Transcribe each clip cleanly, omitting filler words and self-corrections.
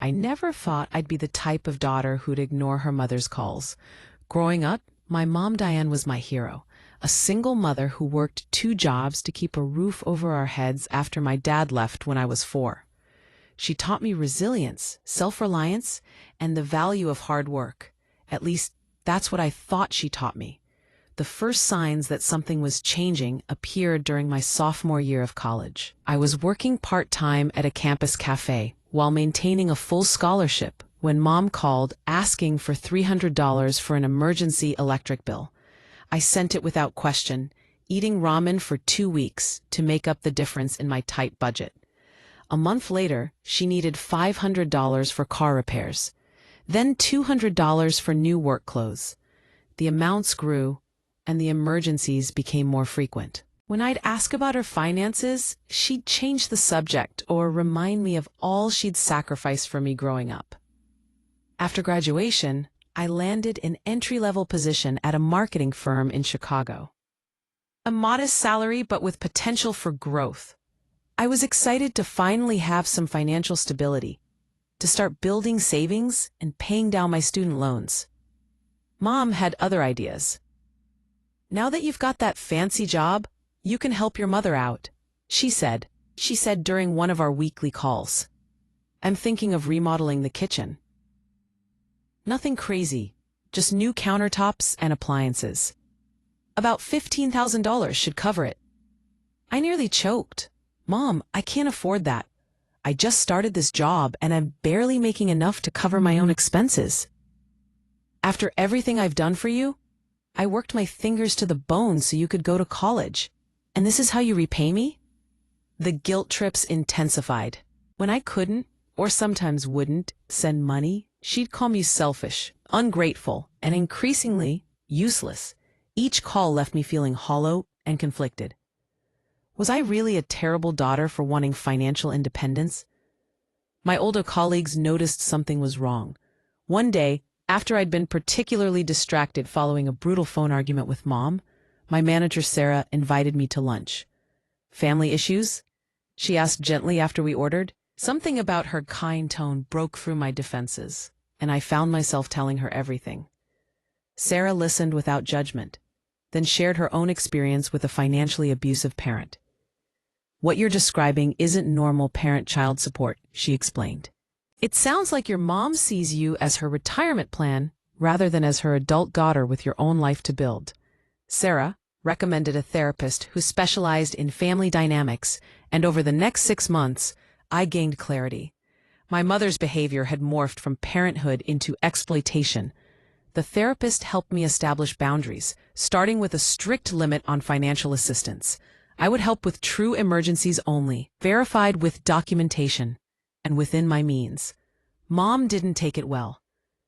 I never thought I'd be the type of daughter who'd ignore her mother's calls. Growing up, my mom Diane was my hero, a single mother who worked 2 jobs to keep a roof over our heads after my dad left when I was 4. She taught me resilience, self-reliance, and the value of hard work. At least, that's what I thought she taught me. The first signs that something was changing appeared during my sophomore year of college. I was working part-time at a campus cafe while maintaining a full scholarship when Mom called asking for $300 for an emergency electric bill. I sent it without question, eating ramen for 2 weeks to make up the difference in my tight budget. A month later, she needed $500 for car repairs, then $200 for new work clothes. The amounts grew, and the emergencies became more frequent. When I'd ask about her finances, she'd change the subject or remind me of all she'd sacrificed for me growing up. After graduation, I landed an entry-level position at a marketing firm in Chicago. A modest salary, but with potential for growth. I was excited to finally have some financial stability, to start building savings and paying down my student loans. Mom had other ideas. "Now that you've got that fancy job, you can help your mother out," she said during one of our weekly calls. "I'm thinking of remodeling the kitchen. Nothing crazy, just new countertops and appliances. About $15,000 should cover it." I nearly choked. "Mom, I can't afford that. I just started this job and I'm barely making enough to cover my own expenses. After everything I've done for you, I worked my fingers to the bone so you could go to college. And this is how you repay me?" The guilt trips intensified. When I couldn't, or sometimes wouldn't, send money, she'd call me selfish, ungrateful, and increasingly useless. Each call left me feeling hollow and conflicted. Was I really a terrible daughter for wanting financial independence? My older colleagues noticed something was wrong. One day, after I'd been particularly distracted following a brutal phone argument with Mom, my manager Sarah invited me to lunch. "Family issues?" she asked gently after we ordered. Something about her kind tone broke through my defenses, and I found myself telling her everything. Sarah listened without judgment, then shared her own experience with a financially abusive parent. "What you're describing isn't normal parent-child support," she explained. "It sounds like your mom sees you as her retirement plan rather than as her adult daughter with your own life to build." Sarah recommended a therapist who specialized in family dynamics, and over the next 6 months, I gained clarity. My mother's behavior had morphed from parenthood into exploitation. The therapist helped me establish boundaries, starting with a strict limit on financial assistance. I would help with true emergencies only, verified with documentation, and within my means. Mom didn't take it well.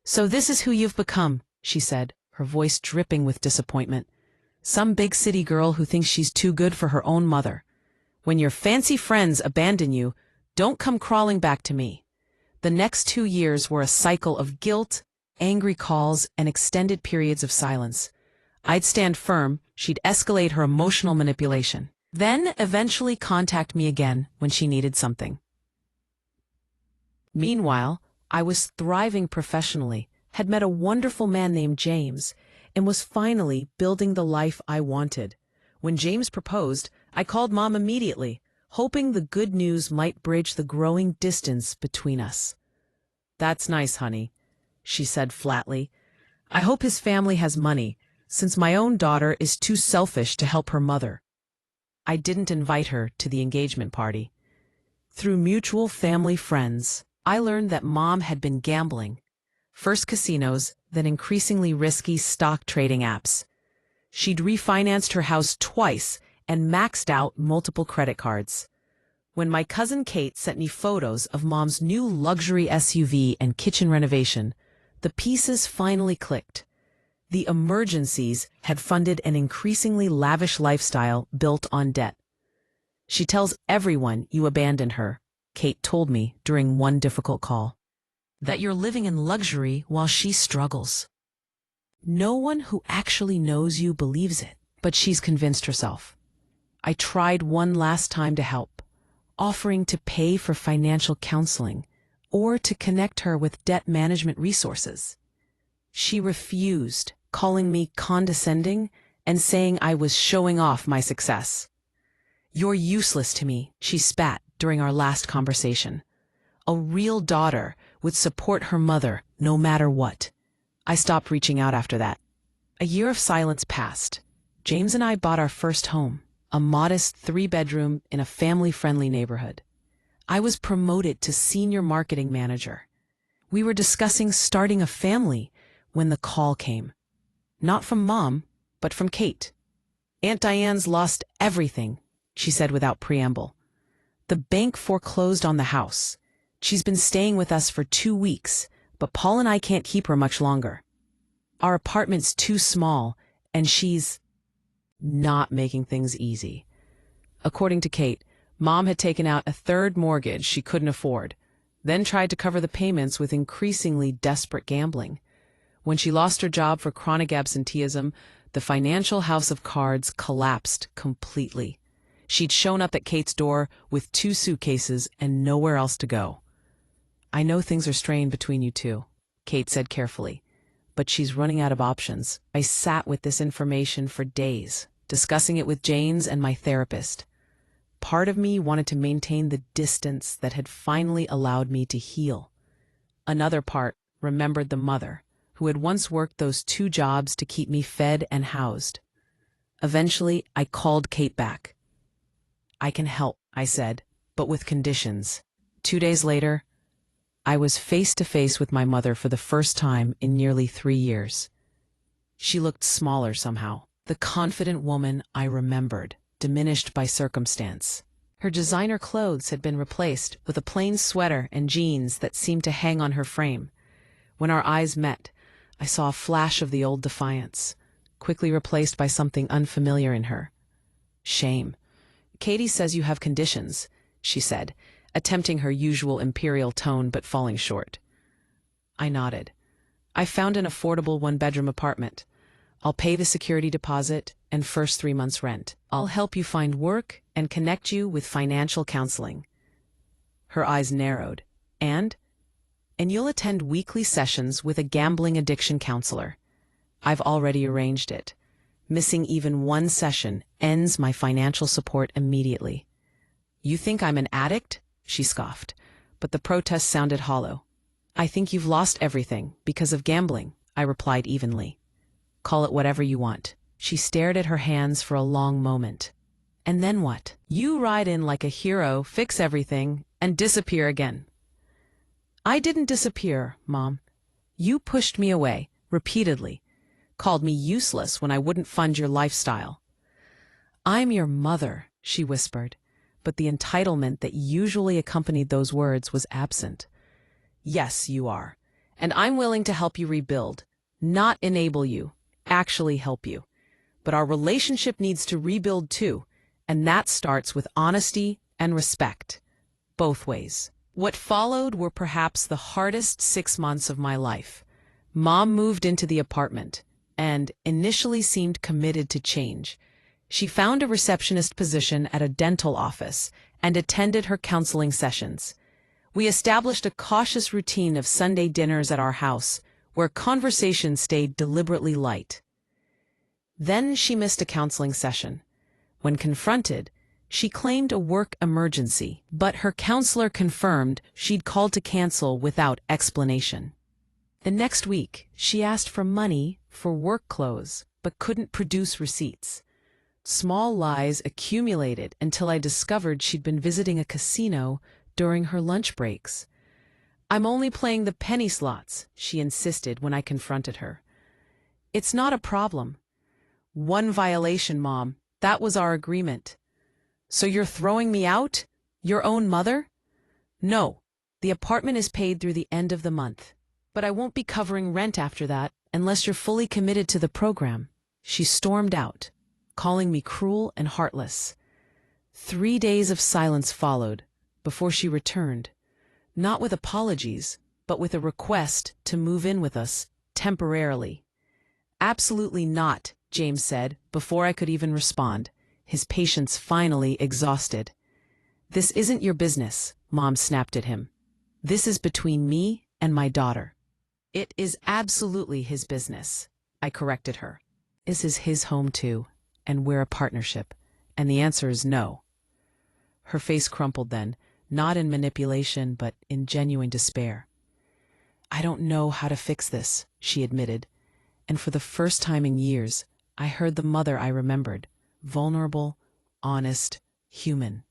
"So this is who you've become," she said, her voice dripping with disappointment. "Some big city girl who thinks she's too good for her own mother. When your fancy friends abandon you, don't come crawling back to me." The next 2 years were a cycle of guilt, angry calls, and extended periods of silence. I'd stand firm, she'd escalate her emotional manipulation, then eventually contact me again when she needed something. Meanwhile, I was thriving professionally, had met a wonderful man named James, and was finally building the life I wanted. When James proposed, I called Mom immediately, hoping the good news might bridge the growing distance between us. "That's nice, honey," she said flatly. "I hope his family has money, since my own daughter is too selfish to help her mother." I didn't invite her to the engagement party. Through mutual family friends, I learned that Mom had been gambling. First casinos, then increasingly risky stock trading apps. She'd refinanced her house twice and maxed out multiple credit cards. When my cousin Kate sent me photos of Mom's new luxury SUV and kitchen renovation, the pieces finally clicked. The emergencies had funded an increasingly lavish lifestyle built on debt. "She tells everyone you abandoned her," Kate told me during one difficult call. "That you're living in luxury while she struggles. No one who actually knows you believes it, but she's convinced herself." I tried one last time to help, offering to pay for financial counseling, or to connect her with debt management resources. She refused, calling me condescending and saying I was showing off my success. "You're useless to me," she spat during our last conversation. A real daughter would support her mother no matter what. I stopped reaching out after that. A year of silence passed. James and I bought our first home, a modest 3-bedroom in a family-friendly neighborhood. I was promoted to senior marketing manager. We were discussing starting a family when the call came. Not from Mom, but from Kate. "Aunt Diane's lost everything," she said without preamble. "The bank foreclosed on the house. She's been staying with us for 2 weeks, but Paul and I can't keep her much longer. Our apartment's too small, and she's not making things easy." According to Kate, Mom had taken out a 3rd mortgage she couldn't afford, then tried to cover the payments with increasingly desperate gambling. When she lost her job for chronic absenteeism, the financial house of cards collapsed completely. She'd shown up at Kate's door with 2 suitcases and nowhere else to go. "I know things are strained between you two," Kate said carefully, "but she's running out of options." I sat with this information for days, discussing it with James and my therapist. Part of me wanted to maintain the distance that had finally allowed me to heal. Another part remembered the mother, who had once worked those 2 jobs to keep me fed and housed. Eventually, I called Kate back. "I can help," I said, "but with conditions." 2 days later, I was face to face with my mother for the first time in nearly 3 years. She looked smaller somehow, the confident woman I remembered, diminished by circumstance. Her designer clothes had been replaced with a plain sweater and jeans that seemed to hang on her frame. When our eyes met, I saw a flash of the old defiance, quickly replaced by something unfamiliar in her. "Shame. Katie says you have conditions," she said, attempting her usual imperial tone but falling short. I nodded. "I found an affordable 1-bedroom apartment. I'll pay the security deposit and first 3 months' rent. I'll help you find work and connect you with financial counseling." Her eyes narrowed. And you'll attend weekly sessions with a gambling addiction counselor. I've already arranged it. Missing even 1 session ends my financial support immediately." "You think I'm an addict?" she scoffed, but the protest sounded hollow. "I think you've lost everything because of gambling," I replied evenly. "Call it whatever you want." She stared at her hands for a long moment. "And then what? You ride in like a hero, fix everything, and disappear again." "I didn't disappear, Mom. You pushed me away, repeatedly. Called me useless when I wouldn't fund your lifestyle." "I'm your mother," she whispered, but the entitlement that usually accompanied those words was absent. "Yes, you are. And I'm willing to help you rebuild, not enable you, actually help you. But our relationship needs to rebuild too, and that starts with honesty and respect. Both ways." What followed were perhaps the hardest 6 months of my life. Mom moved into the apartment and initially seemed committed to change. She found a receptionist position at a dental office and attended her counseling sessions. We established a cautious routine of Sunday dinners at our house, where conversation stayed deliberately light. Then she missed a counseling session. When confronted, she claimed a work emergency, but her counselor confirmed she'd called to cancel without explanation. The next week, she asked for money for work clothes, but couldn't produce receipts. Small lies accumulated until I discovered she'd been visiting a casino during her lunch breaks. "I'm only playing the penny slots," she insisted when I confronted her. "It's not a problem." "1 violation, Mom. That was our agreement." "So you're throwing me out? Your own mother?" "No. The apartment is paid through the end of the month. But I won't be covering rent after that unless you're fully committed to the program." She stormed out, calling me cruel and heartless. 3 days of silence followed before she returned, not with apologies, but with a request to move in with us temporarily. "Absolutely not," James said before I could even respond, his patience finally exhausted. "This isn't your business," Mom snapped at him. This is between me and my daughter. It is absolutely his business, I corrected her. This is his home too, and we're a partnership. And the answer is no. Her face crumpled then, not in manipulation, but in genuine despair. I don't know how to fix this, she admitted, and for the first time in years, I heard the mother I remembered, vulnerable, honest, human.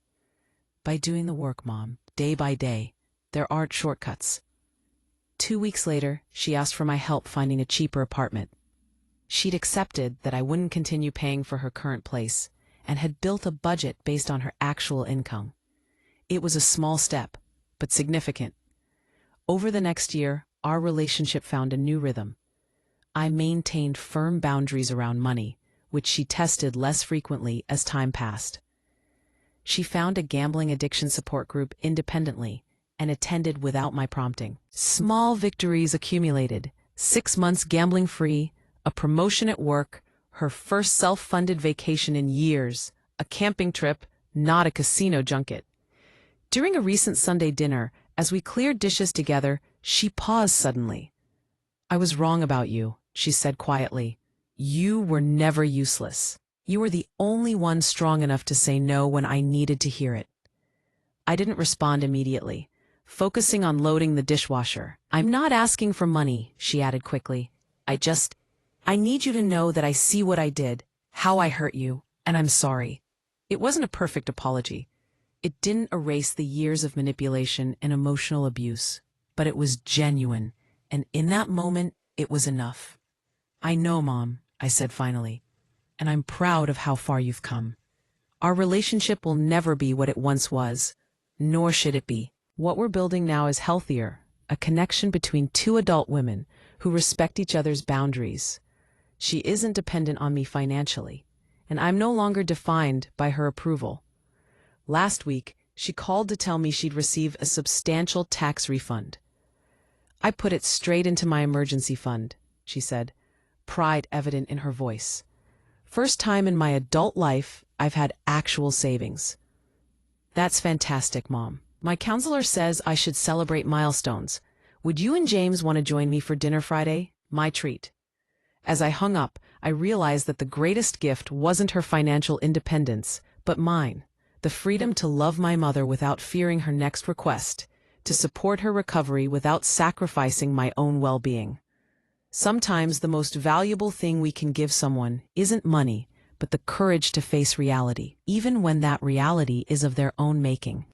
By doing the work, Mom, day by day, there aren't shortcuts. 2 weeks later, she asked for my help finding a cheaper apartment. She'd accepted that I wouldn't continue paying for her current place and had built a budget based on her actual income. It was a small step, but significant. Over the next year, our relationship found a new rhythm. I maintained firm boundaries around money, which she tested less frequently as time passed. She found a gambling addiction support group independently and attended without my prompting. Small victories accumulated: 6 months gambling-free, a promotion at work, her first self-funded vacation in years, a camping trip, not a casino junket. During a recent Sunday dinner, as we cleared dishes together, she paused suddenly. "I was wrong about you," she said quietly. "You were never useless. You were the only one strong enough to say no when I needed to hear it." I didn't respond immediately, focusing on loading the dishwasher. "I'm not asking for money," she added quickly. I need you to know that I see what I did, how I hurt you, and I'm sorry." It wasn't a perfect apology. It didn't erase the years of manipulation and emotional abuse, but it was genuine, and in that moment, it was enough. "I know, Mom," I said finally, "and I'm proud of how far you've come. Our relationship will never be what it once was, nor should it be. What we're building now is healthier, a connection between two adult women who respect each other's boundaries. She isn't dependent on me financially, and I'm no longer defined by her approval." Last week, she called to tell me she'd receive a substantial tax refund. "I put it straight into my emergency fund," she said, pride evident in her voice. "First time in my adult life I've had actual savings." "That's fantastic, Mom. My counselor says I should celebrate milestones. Would you and James want to join me for dinner Friday? My treat." As I hung up, I realized that the greatest gift wasn't her financial independence, but mine, the freedom to love my mother without fearing her next request, to support her recovery without sacrificing my own well-being. Sometimes the most valuable thing we can give someone isn't money, but the courage to face reality, even when that reality is of their own making.